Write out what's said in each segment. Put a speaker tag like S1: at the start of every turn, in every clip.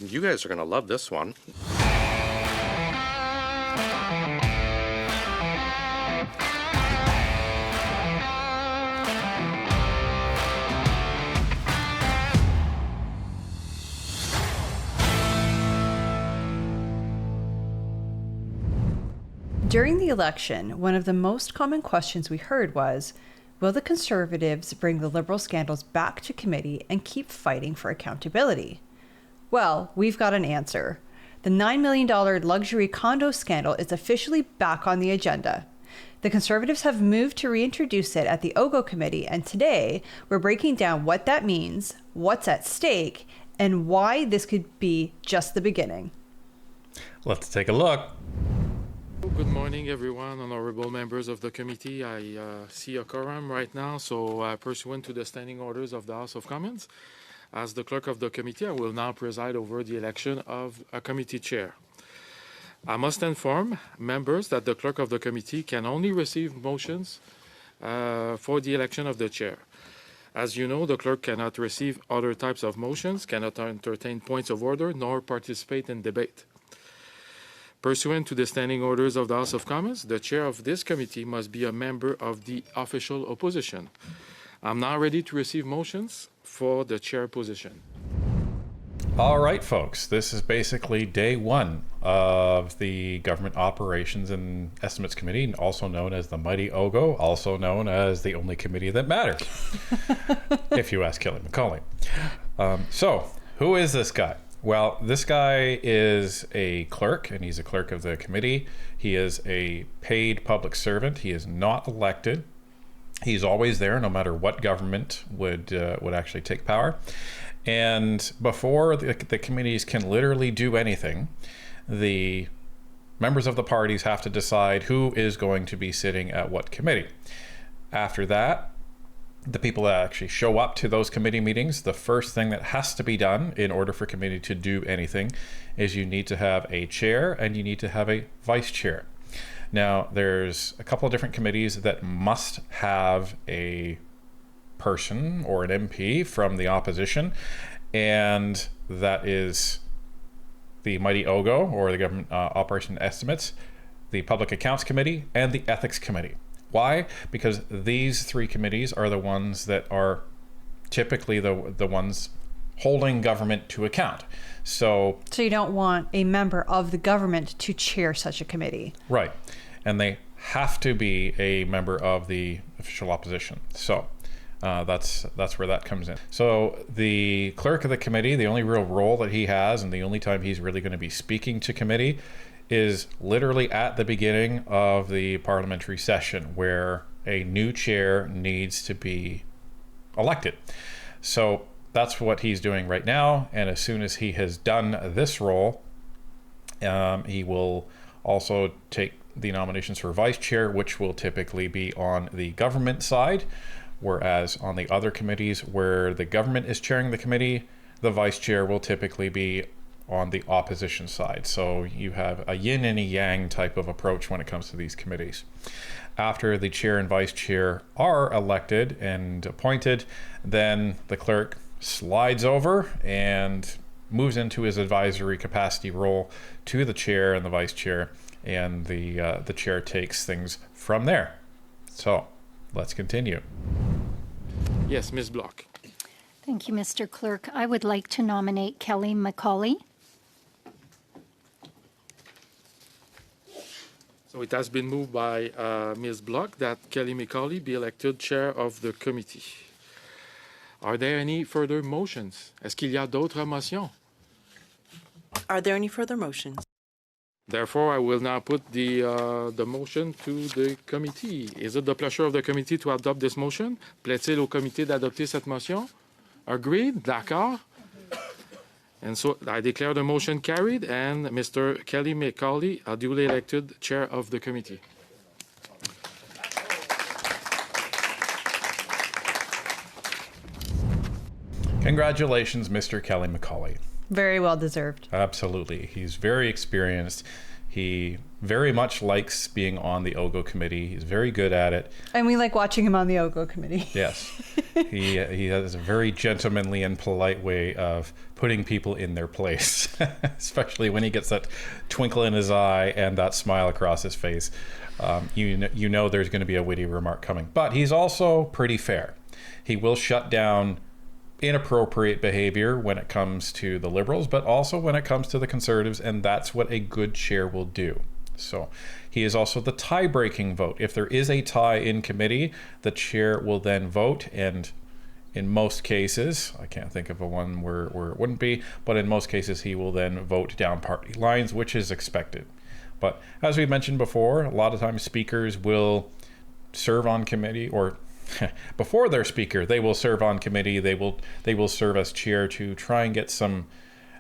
S1: and you guys are going to love this one.
S2: During the election, one of the most common questions we heard was, will the Conservatives bring the Liberal scandals back to committee and keep fighting for accountability? Well, we've got an answer. The $9 million luxury condo scandal is officially back on the agenda. The Conservatives have moved to reintroduce it at the OGO committee, and today we're breaking down what that means, what's at stake, and why this could be just the beginning.
S3: Let's take a look.
S4: Good morning, everyone, honorable members of the committee. I see a quorum right now, so pursuant to the standing orders of the House of Commons, as the clerk of the committee, I will now preside over the election of a committee chair. I must inform members that the clerk of the committee can only receive motions for the election of the chair. As you know, the clerk cannot receive other types of motions, cannot entertain points of order, nor participate in debate. Pursuant to the standing orders of the House of Commons, the chair of this committee must be a member of the official opposition. I'm now ready to receive motions for the chair position.
S3: All right, folks, this is basically day one of the Government Operations and Estimates Committee, also known as the Mighty OGO, also known as the only committee that matters, if you ask Kelly McCauley. So, who is this guy? Well, this guy is a clerk, and he's a clerk of the committee. He is a paid public servant. He is not elected. He's always there, no matter what government would actually take power. And before the committees can literally do anything, the members of the parties have to decide who is going to be sitting at what committee. After that, the people that actually show up to those committee meetings, the first thing that has to be done in order for committee to do anything is you need to have a chair and you need to have a vice chair. Now, there's a couple of different committees that must have a person or an MP from the opposition, and that is the Mighty OGO, or the Government Operation Estimates, the Public Accounts Committee, and the Ethics Committee. Why? Because these three committees are the ones that are typically the ones holding government to account. So
S2: you don't want a member of the government to chair such a committee.
S3: Right. And they have to be a member of the official opposition. So that's where that comes in. So the clerk of the committee, the only real role that he has and the only time he's really going to be speaking to committee is literally at the beginning of the parliamentary session, where a new chair needs to be elected. So that's what he's doing right now, and as soon as he has done this role, he will also take the nominations for vice chair, which will typically be on the government side, whereas on the other committees where the government is chairing the committee, the vice chair will typically be on the opposition side. So you have a yin and a yang type of approach when it comes to these committees. After the chair and vice chair are elected and appointed, then the clerk slides over and moves into his advisory capacity role to the chair and the vice chair, and the chair takes things from there. So let's continue.
S4: Yes, Ms. Block.
S5: Thank you, Mr. Clerk. I would like to nominate Kelly McCauley.
S4: So it has been moved by Ms. Block that Kelly McCauley be elected chair of the committee. Are there any further motions? Est-ce qu'il y a d'autres motions?
S6: Are there any further motions?
S4: Therefore, I will now put the motion to the committee. Is it the pleasure of the committee to adopt this motion? Plaît-il au comité d'adopter cette motion? Agreed? D'accord? And so I declare the motion carried, and Mr. Kelly McCauley, duly elected chair of the committee.
S3: Congratulations, Mr. Kelly McCauley.
S2: Very well deserved.
S3: Absolutely. He's very experienced. He very much likes being on the OGO committee. He's very good at it.
S2: And we like watching him on the OGO committee.
S3: Yes. He has a very gentlemanly and polite way of putting people in their place, especially when he gets that twinkle in his eye and that smile across his face. You know there's going to be a witty remark coming. But he's also pretty fair. He will shut down inappropriate behavior when it comes to the Liberals, but also when it comes to the Conservatives, and that's what a good chair will do. So he is also the tie-breaking vote. If there is a tie in committee, the chair will then vote, and in most cases, I can't think of a one where it wouldn't be, but in most cases he will then vote down party lines, which is expected. But as we mentioned before, a lot of times speakers will serve on committee, or before they're speaker, they will serve on committee. They will serve as chair to try and get some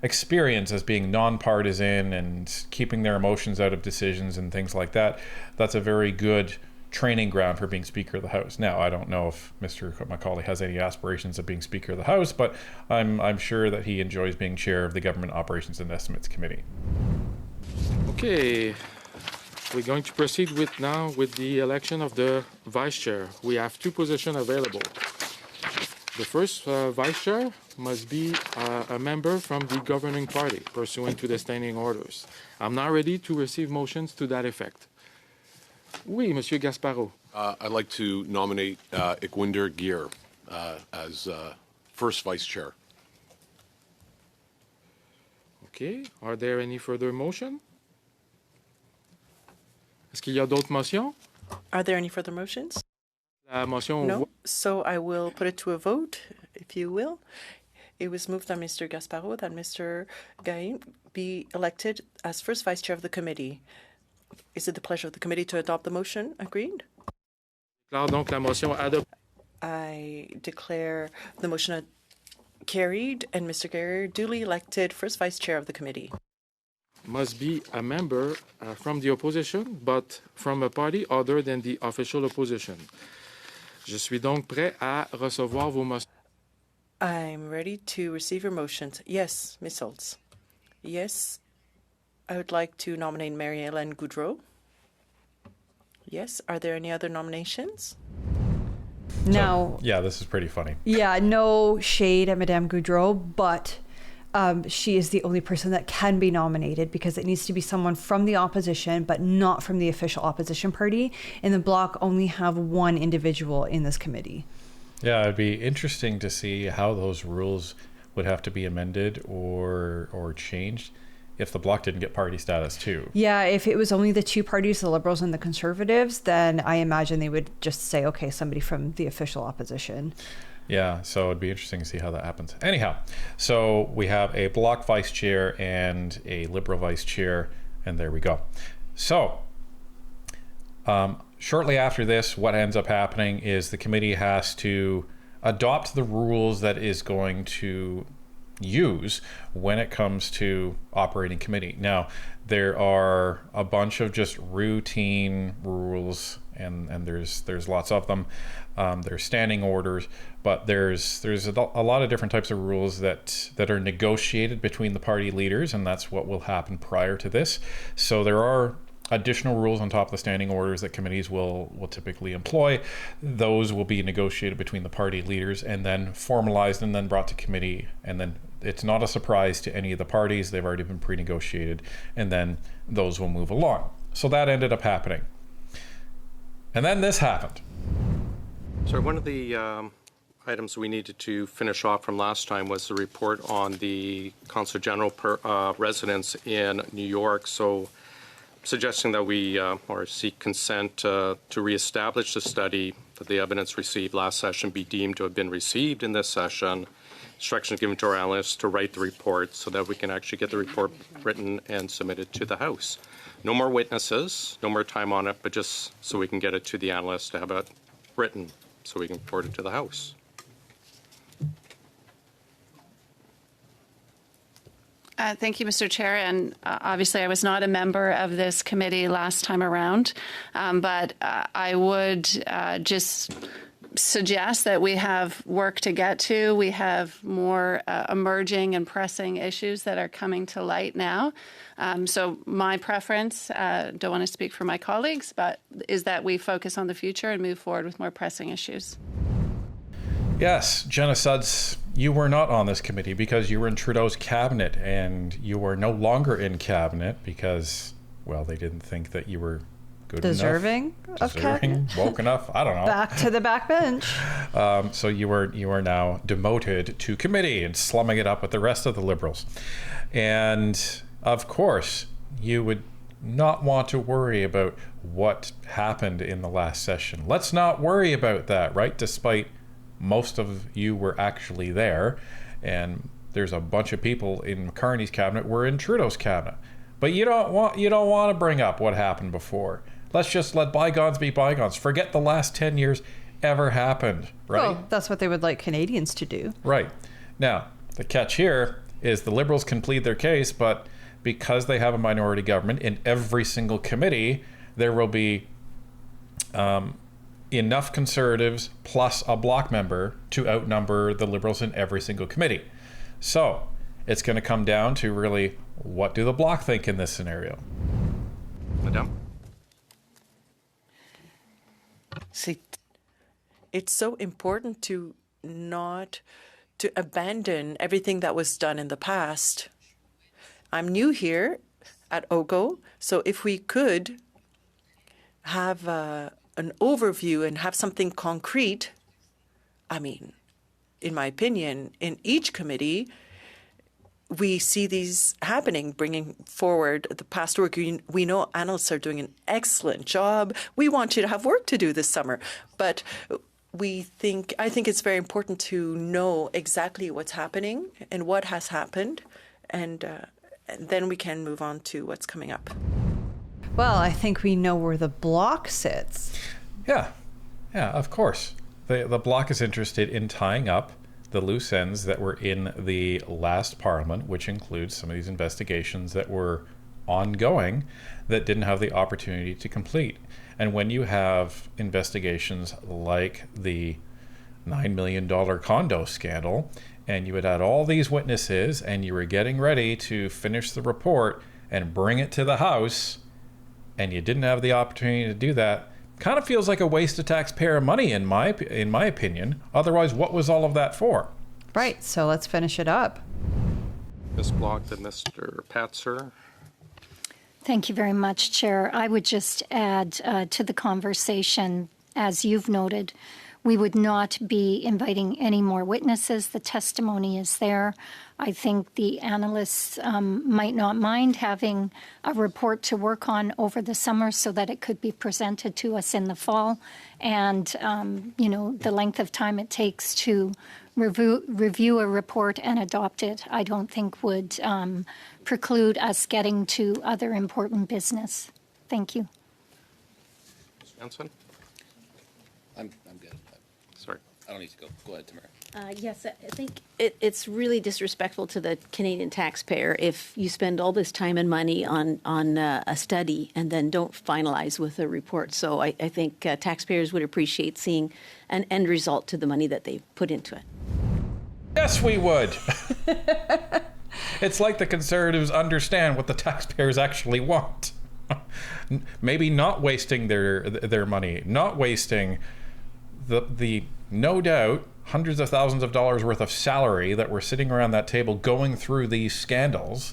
S3: experience as being nonpartisan and keeping their emotions out of decisions and things like that. That's a very good training ground for being Speaker of the House. Now, I don't know if Mr. Macaulay has any aspirations of being Speaker of the House, but I'm sure that he enjoys being chair of the Government Operations and Estimates Committee.
S4: Okay, we're going to proceed with the election of the vice chair. We have two positions available. The first vice chair must be a member from the governing party, pursuant to the standing orders. I'm now ready to receive motions to that effect. Oui, Monsieur Gasparro.
S7: I'd like to nominate Ikwinder Gear as first vice chair.
S4: Okay, are there any further motions? Est-ce qu'il y a d'autres motions?
S6: Are there any further motions?
S4: La motion.
S6: No. So I will put it to a vote, if you will. It was moved by Mr. Gasparro that Mr. Gaim be elected as first vice chair of the committee. Is it the pleasure of the committee to adopt the motion? Agreed?
S4: Donc la motion adoptée.
S6: I declare the motion carried and Mr. Guerrier duly elected first vice chair of the committee.
S4: Must be a member from the opposition, but from a party other than the official opposition. Je suis donc prêt à recevoir vos motions.
S6: I'm ready to receive your motions. Yes, Ms. Holtz. Yes, I would like to nominate Mary-Hélène Goudreau. Yes, are there any other nominations?
S2: Now,
S3: Yeah, this is pretty funny.
S2: yeah, no shade at Madame Goudreau, but she is the only person that can be nominated because it needs to be someone from the opposition, but not from the official opposition party. And the Bloc only have one individual in this committee.
S3: Yeah, it'd be interesting to see how those rules would have to be amended or changed if the Bloc didn't get party status too.
S2: Yeah, if it was only the two parties, the Liberals and the Conservatives, then I imagine they would just say, okay, somebody from the official opposition.
S3: Yeah, so it'd be interesting to see how that happens. Anyhow, so we have a Bloc vice chair and a Liberal vice chair, and there we go. So, shortly after this, what ends up happening is the committee has to adopt the rules that is going to use when it comes to operating committee. Now, there are a bunch of just routine rules, and there's lots of them. There's standing orders, but there's a lot of different types of rules that are negotiated between the party leaders, and that's what will happen prior to this. So there are additional rules on top of the standing orders that committees will typically employ. Those will be negotiated between the party leaders and then formalized and then brought to committee, and then it's not a surprise to any of the parties. They've already been pre-negotiated, and then those will move along. So that ended up happening. And then this happened.
S1: So one of the items we needed to finish off from last time was the report on the Consul General residence in New York. So suggesting that we or seek consent to reestablish the study, that the evidence received last session be deemed to have been received in this session. Instructions given to our analysts to write the report so that we can actually get the report written and submitted to the House. No more witnesses, no more time on it, but just so we can get it to the analysts to have it written so we can report it to the House.
S8: Thank you, Mr. Chair. And obviously, I was not a member of this committee last time around, but I would just suggest that we have work to get to. We have more emerging and pressing issues that are coming to light now. So my preference, don't want to speak for my colleagues, but is that we focus on the future and move forward with more pressing issues.
S3: Yes, Jenna Suds, you were not on this committee because you were in Trudeau's cabinet, and you are no longer in cabinet because, well, they didn't think that you were good
S2: Deserving
S3: enough.
S2: of cabinet?
S3: Woke enough? I don't know.
S2: Back to the back bench.
S3: So you are now demoted to committee and slumming it up with the rest of the Liberals. And of course, you would not want to worry about what happened in the last session. Let's not worry about that, right? Despite most of you were actually there, and there's a bunch of people in McCartney's cabinet were in Trudeau's cabinet. But you don't want to bring up what happened before. Let's just let bygones be bygones. Forget the last 10 years ever happened, right?
S2: Well, that's what they would like Canadians to do.
S3: Right. Now, the catch here is the Liberals can plead their case, but because they have a minority government in every single committee, there will be enough Conservatives plus a Bloc member to outnumber the Liberals in every single committee. So it's going to come down to really, what do the Bloc think in this scenario?
S1: Madame?
S6: See, it's so important to not to abandon everything that was done in the past. I'm new here at OGO, so if we could have an overview and have something concrete, I mean, in my opinion, in each committee, we see these happening, bringing forward the past work. We know analysts are doing an excellent job. We want you to have work to do this summer, but I think it's very important to know exactly what's happening and what has happened, and then we can move on to what's coming up.
S2: Well, I think we know where the Bloc sits.
S3: Yeah, of course. The Bloc is interested in tying up the loose ends that were in the last Parliament, which includes some of these investigations that were ongoing that didn't have the opportunity to complete. And when you have investigations like the $9 million condo scandal, and you had had all these witnesses, and you were getting ready to finish the report and bring it to the House, and you didn't have the opportunity to do that, kind of feels like a waste of taxpayer money in my opinion. Otherwise, what was all of that for?
S2: Right, so let's finish it up.
S1: Ms. Block, then Mr. Patzer.
S5: Thank you very much, Chair. I would just add to the conversation, as you've noted, we would not be inviting any more witnesses. The testimony is there. I think the analysts might not mind having a report to work on over the summer so that it could be presented to us in the fall. And, the length of time it takes to review a report and adopt it, I don't think would preclude us getting to other important business. Thank you.
S1: Ms. Jensen?
S9: I'm good.
S1: Sorry.
S9: I don't need to go. Go ahead, Tamara.
S10: Yes, I think it's really disrespectful to the Canadian taxpayer if you spend all this time and money on a study and then don't finalize with a report. So I think taxpayers would appreciate seeing an end result to the money that they put into it.
S3: Yes, we would. It's like the Conservatives understand what the taxpayers actually want. Maybe not wasting their money, not wasting the no doubt hundreds of thousands of dollars worth of salary that we're sitting around that table going through these scandals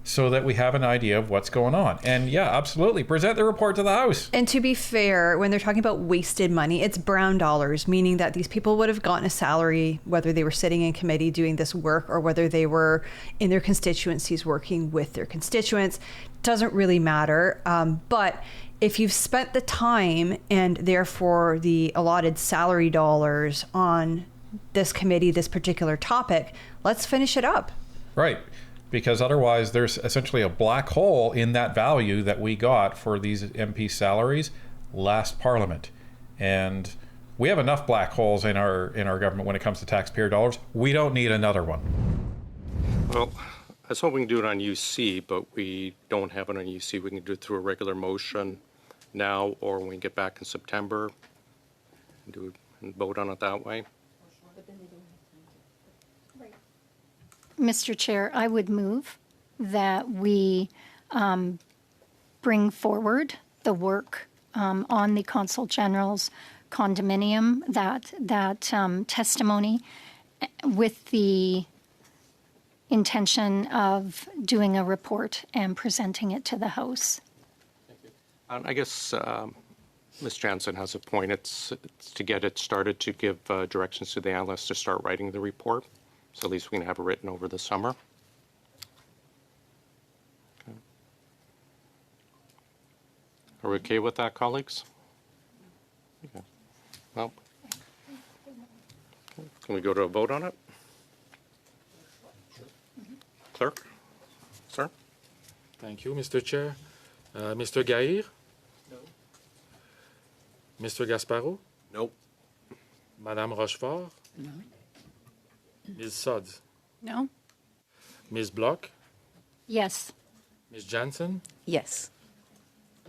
S3: so that we have an idea of what's going on. And yeah, absolutely, present the report to the House.
S2: And to be fair, when they're talking about wasted money, it's brown dollars, meaning that these people would have gotten a salary whether they were sitting in committee doing this work or whether they were in their constituencies working with their constituents. Doesn't really matter. But if you've spent the time and therefore the allotted salary dollars on this committee, this particular topic, let's finish it up.
S3: Right. Because otherwise there's essentially a black hole in that value that we got for these MP salaries last Parliament. And we have enough black holes in our government when it comes to taxpayer dollars. We don't need another one.
S1: Well, I was hoping we can do it on UC, but we don't have it on UC. We can do it through a regular motion now, or when we get back in September, do and vote on it that way.
S5: Mr. Chair, I would move that we bring forward the work on the Consul General's condominium, that testimony, with the intention of doing a report and presenting it to the House.
S1: I guess Ms. Jansen has a point. It's to get it started, to give directions to the analysts to start writing the report. So at least we can have it written over the summer. Okay. Are we okay with that, colleagues? Okay. Well, can we go to a vote on it? Clerk? Sir?
S4: Thank you, Mr. Chair. Mr. Gair? No. Mr. Gasparro?
S7: Nope.
S4: Madame Rochefort?
S10: No.
S4: Ms. Sodds?
S8: No?
S4: Ms. Bloch?
S5: Yes.
S4: Ms. Jansen?
S10: Yes.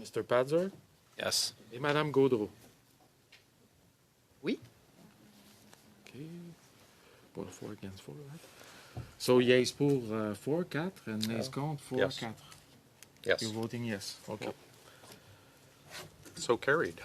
S4: Mr. Padzer?
S9: Yes.
S4: Et Madame Gaudreau?
S9: Oui.
S4: Okay. 4 against 4, right? So, yes pour 4, 4, and nays contre 4,
S1: Yes.
S4: 4.
S1: Yes.
S4: You're voting yes. Okay.
S1: So carried.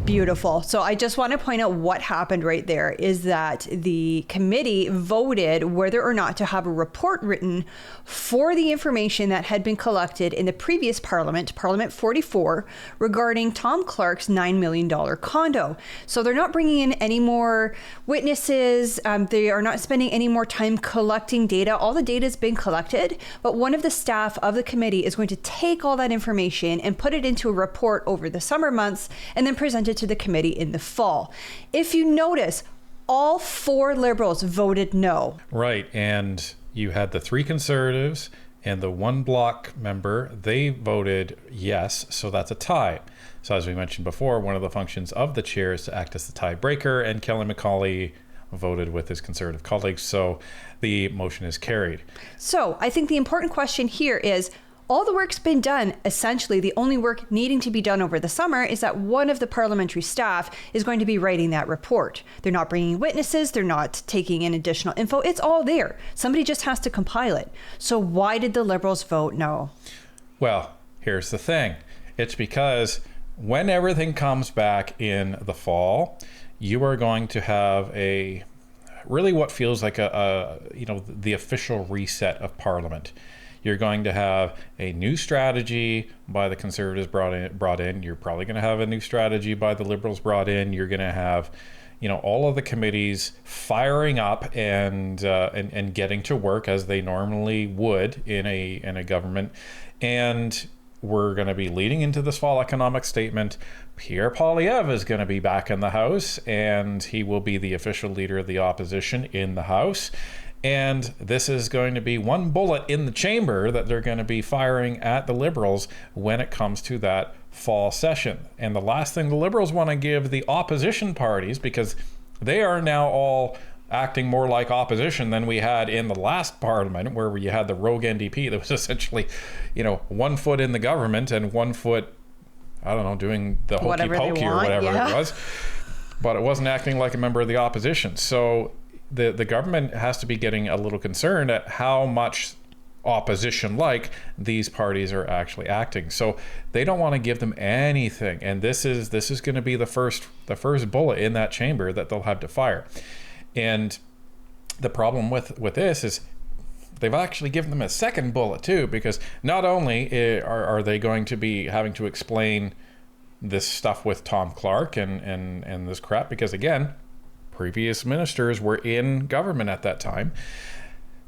S2: Beautiful. So I just want to point out what happened right there is that the committee voted whether or not to have a report written for the information that had been collected in the previous Parliament, Parliament 44, regarding Tom Clark's $9 million condo. So they're not bringing in any more witnesses. They are not spending any more time collecting data. All the data has been collected, but one of the staff of the committee is going to take all that information and put it into a report over the summer months and then present it to the committee in the fall. If you notice, all 4 Liberals voted no.
S3: Right, and you had the 3 Conservatives and the 1 Bloc member. They voted yes, so that's a tie. So as we mentioned before, one of the functions of the chair is to act as the tiebreaker, and Kelly McCauley voted with his Conservative colleagues, so the motion is carried.
S2: So I think the important question here is, all the work's been done. Essentially, the only work needing to be done over the summer is that one of the parliamentary staff is going to be writing that report. They're not bringing witnesses. They're not taking in additional info. It's all there. Somebody just has to compile it. So why did the Liberals vote no?
S3: Well, here's the thing. It's because when everything comes back in the fall, you are going to have a really what feels like the official reset of Parliament. You're going to have a new strategy by the Conservatives brought in. You're probably going to have a new strategy by the Liberals brought in. You're going to have, all of the committees firing up and getting to work as they normally would in a government. And we're going to be leading into this fall economic statement. Pierre Poilievre is going to be back in the House, and he will be the official leader of the opposition in the House. And this is going to be one bullet in the chamber that they're going to be firing at the Liberals when it comes to that fall session. And the last thing the Liberals want to give the opposition parties, because they are now all acting more like opposition than we had in the last Parliament, where you had the rogue NDP that was essentially, 1 foot in the government and 1 foot, doing the hokey pokey or whatever it was. But it wasn't acting like a member of the opposition. So the government has to be getting a little concerned at how much opposition-like these parties are actually acting. So they don't want to give them anything, and this is going to be the first bullet in that chamber that they'll have to fire. And the problem with this is they've actually given them a second bullet too, because not only are they going to be having to explain this stuff with Tom Clark and this crap, because again, previous ministers were in government at that time.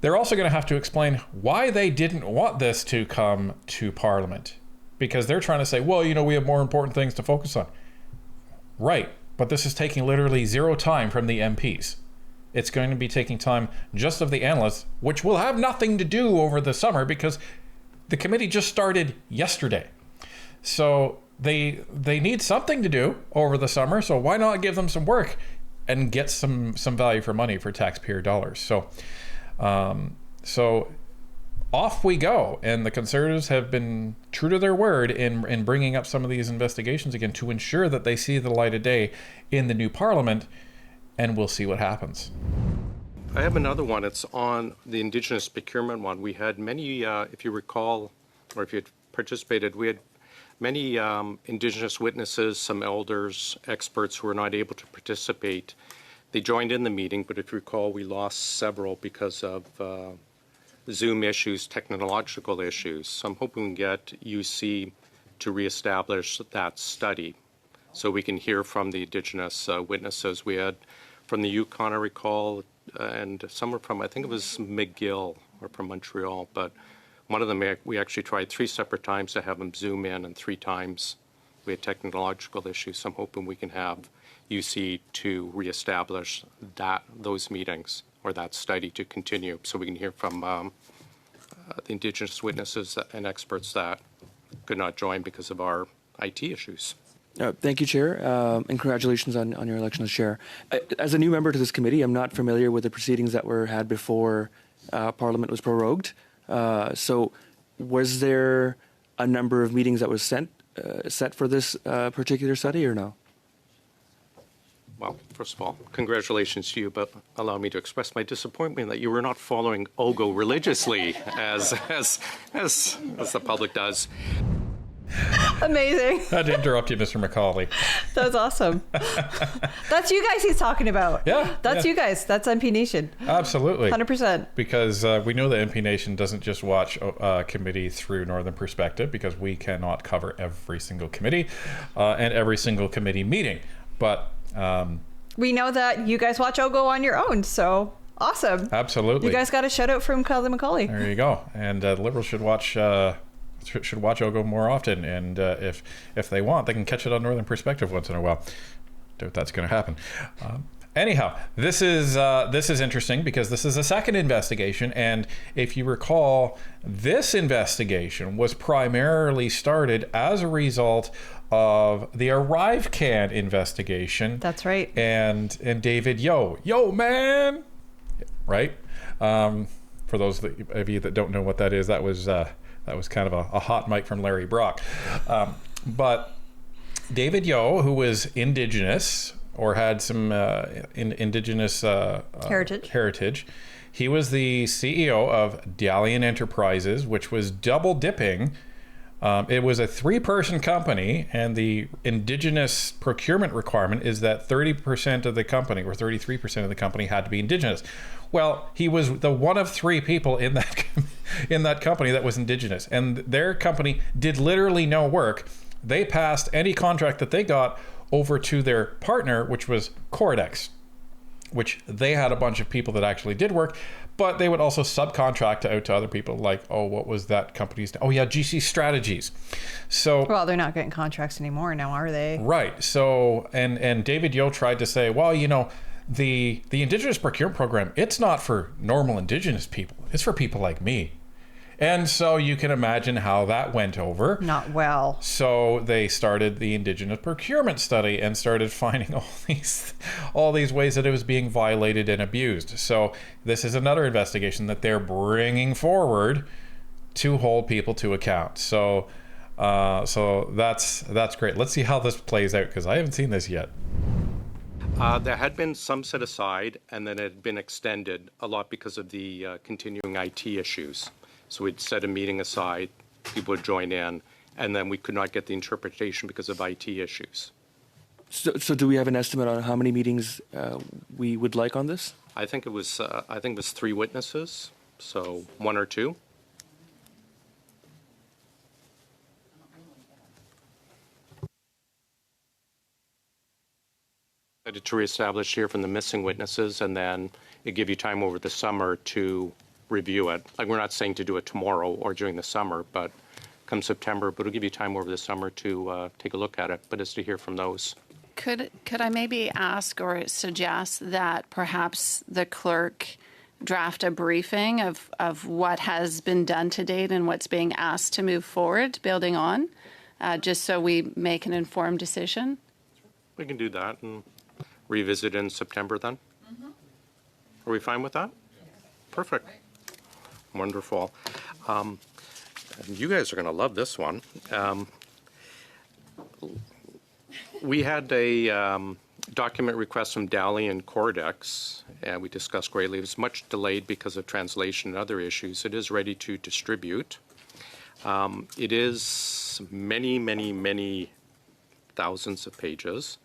S3: They're also going to have to explain why they didn't want this to come to Parliament, because they're trying to say, well, we have more important things to focus on. Right, but this is taking literally 0 time from the MPs. It's going to be taking time just of the analysts, which will have nothing to do over the summer because the committee just started yesterday. So they need something to do over the summer, so why not give them some work and get some value for money for taxpayer dollars? So off we go. And the Conservatives have been true to their word in bringing up some of these investigations again to ensure that they see the light of day in the new Parliament, and we'll see what happens.
S1: I have another one. It's on the Indigenous procurement one. We had many, if you recall, or if you had participated, we had many Indigenous witnesses, some elders, experts who were not able to participate. They joined in the meeting, but if you recall, we lost several because of Zoom issues, technological issues. So I'm hoping we can get UC to reestablish that study so we can hear from the Indigenous witnesses. We had from the Yukon, I recall, and some were from, I think it was McGill or from Montreal, but one of them, we actually tried 3 separate times to have them Zoom in, and 3 times we had technological issues. So I'm hoping we can have UC to reestablish those meetings or that study to continue so we can hear from the Indigenous witnesses and experts that could not join because of our IT issues.
S11: Thank you, Chair, and congratulations on your election as Chair. As a new member to this committee, I'm not familiar with the proceedings that were had before Parliament was prorogued. So was there a number of meetings that was set for this particular study or no?
S1: Well, first of all, congratulations to you, but allow me to express my disappointment that you were not following OGO religiously as the public does.
S2: Amazing.
S3: I had to interrupt you, Mr. McCauley.
S2: That's awesome. That's you guys he's talking about.
S3: Yeah.
S2: That's you guys. That's MP Nation.
S3: Absolutely.
S2: 100%.
S3: Because we know that MP Nation doesn't just watch committee through Northern Perspective, because we cannot cover every single committee and every single committee meeting. But
S2: we know that you guys watch OGO on your own, so awesome.
S3: Absolutely.
S2: You guys got a shout out from Kelly McCauley.
S3: There you go. And Liberals should watch OGO more often, and if they want, they can catch it on Northern Perspective once in a while. Doubt that's going to happen. Anyhow, this is interesting because this is a second investigation, and if you recall, this investigation was primarily started as a result of the ArriveCan investigation.
S2: That's right.
S3: And David Yo man, right? For those of you that don't know what that is, that was kind of a hot mic from Larry Brock. But David Yo, who was Indigenous or had some Indigenous heritage, he was the CEO of Dalian Enterprises, which was double dipping. It was a 3-person company, and the Indigenous procurement requirement is that 30% of the company or 33% of the company had to be Indigenous. Well, he was the one of 3 people in that company that was Indigenous, and their company did literally no work. They passed any contract that they got over to their partner, which was Cordex, which they had a bunch of people that actually did work, but they would also subcontract out to other people like, what was that company's name? Oh yeah, GC Strategies. So
S2: well, they're not getting contracts anymore now, are they?
S3: Right. So and David Yo tried to say, well, the Indigenous procurement program, it's not for normal Indigenous people. It's for people like me. And so you can imagine how that went over.
S2: Not well.
S3: So they started the Indigenous procurement study and started finding all these ways that it was being violated and abused. So this is another investigation that they're bringing forward to hold people to account. So that's great. Let's see how this plays out, because I haven't seen this yet.
S1: There had been some set aside, and then it had been extended a lot because of the continuing IT issues. So we'd set a meeting aside, people would join in, and then we could not get the interpretation because of IT issues.
S11: So do we have an estimate on how many meetings we would like on this?
S1: I think it was 3 witnesses, so 1 or 2. To reestablish here from the missing witnesses, and then it give you time over the summer to review it. Like, we're not saying to do it tomorrow or during the summer, but come September, but it'll give you time over the summer to take a look at it, but it's to hear from those.
S8: Could I maybe ask or suggest that perhaps the clerk draft a briefing of what has been done to date and what's being asked to move forward, building on, just so we make an informed decision?
S1: We can do that and revisit in September then. Mm-hmm. Are we fine with that? Yes. Perfect. Wonderful. And you guys are going to love this one. We had a document request from Dali and Cordex, and we discussed greatly. It was much delayed because of translation and other issues. It is ready to distribute. It is many, many, many thousands of pages,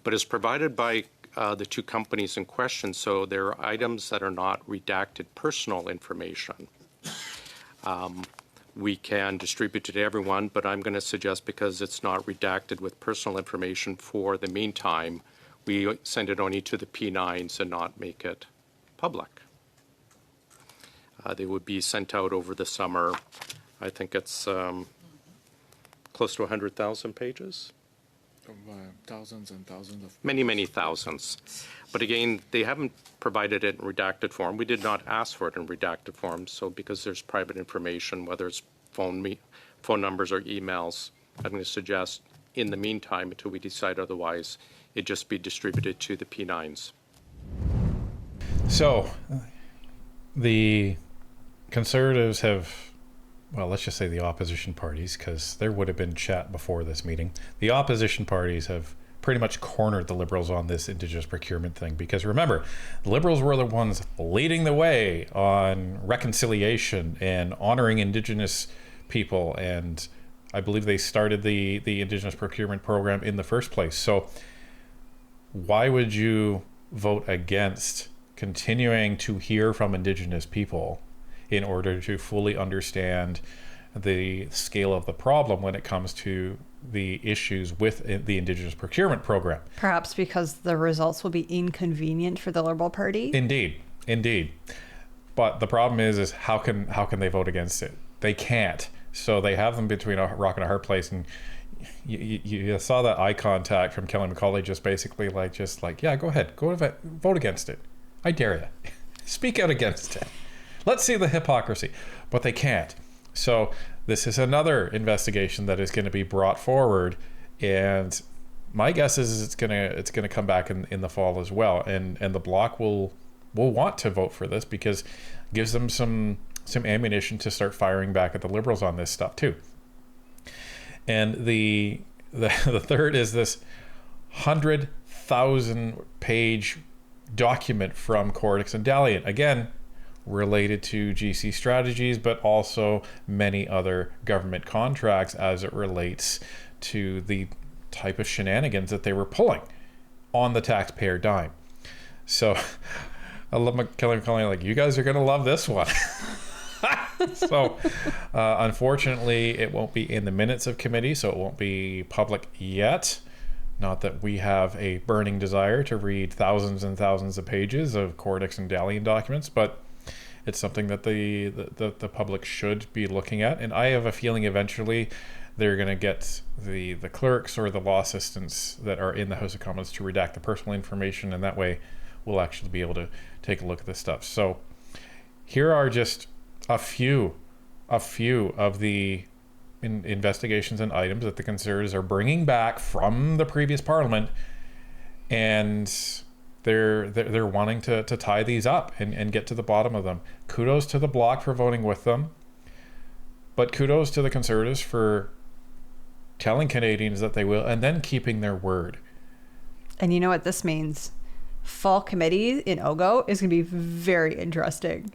S1: but it's provided by the two companies in question, so there are items that are not redacted personal information. We can distribute it to everyone, but I'm going to suggest, because it's not redacted with personal information for the meantime, we send it only to the P9s and not make it public. They would be sent out over the summer. I think it's close to 100,000 pages.
S4: Thousands and thousands of
S1: Many, many thousands. But again, they haven't provided it in redacted form. We did not ask for it in redacted form, so because there's private information, whether it's phone numbers or emails, I'm going to suggest in the meantime, until we decide otherwise, it just be distributed to the P9s.
S3: So the Conservatives have, well, let's just say the opposition parties, because there would have been chat before this meeting. The opposition parties have pretty much cornered the Liberals on this Indigenous procurement thing, because remember, the Liberals were the ones leading the way on reconciliation and honoring Indigenous people, and I believe they started the Indigenous procurement program in the first place. So why would you vote against continuing to hear from Indigenous people in order to fully understand the scale of the problem when it comes to the issues with the Indigenous procurement program?
S2: Perhaps because the results will be inconvenient for the Liberal Party.
S3: Indeed. But the problem is how can they vote against it? They can't. So they have them between a rock and a hard place. And you saw that eye contact from Kelly McCauley, just basically like, yeah, go ahead, vote against it. I dare you. Speak out against it. Let's see the hypocrisy. But they can't. So this is another investigation that is going to be brought forward, and my guess is it's gonna come back in the fall as well, and the Bloc will want to vote for this because it gives them some ammunition to start firing back at the Liberals on this stuff too. And the third is this 100,000 page document from Cordex and Dalian, again related to GC strategies, but also many other government contracts as it relates to the type of shenanigans that they were pulling on the taxpayer dime. So I love Kelly McCauley, like, you guys are going to love this one. So unfortunately, it won't be in the minutes of committee, so it won't be public yet. Not that we have a burning desire to read thousands and thousands of pages of Cordex and Dalian documents, but it's something that the public should be looking at. And I have a feeling eventually they're going to get the clerks or the law assistants that are in the House of Commons to redact the personal information, and that way we'll actually be able to take a look at this stuff. So here are just a few of the investigations and items that the Conservatives are bringing back from the previous Parliament, and they're wanting to tie these up and get to the bottom of them. Kudos to the Bloc for voting with them, but kudos to the Conservatives for telling Canadians that they will and then keeping their word.
S2: And you know what this means? Fall committee in Ogo is going to be very interesting.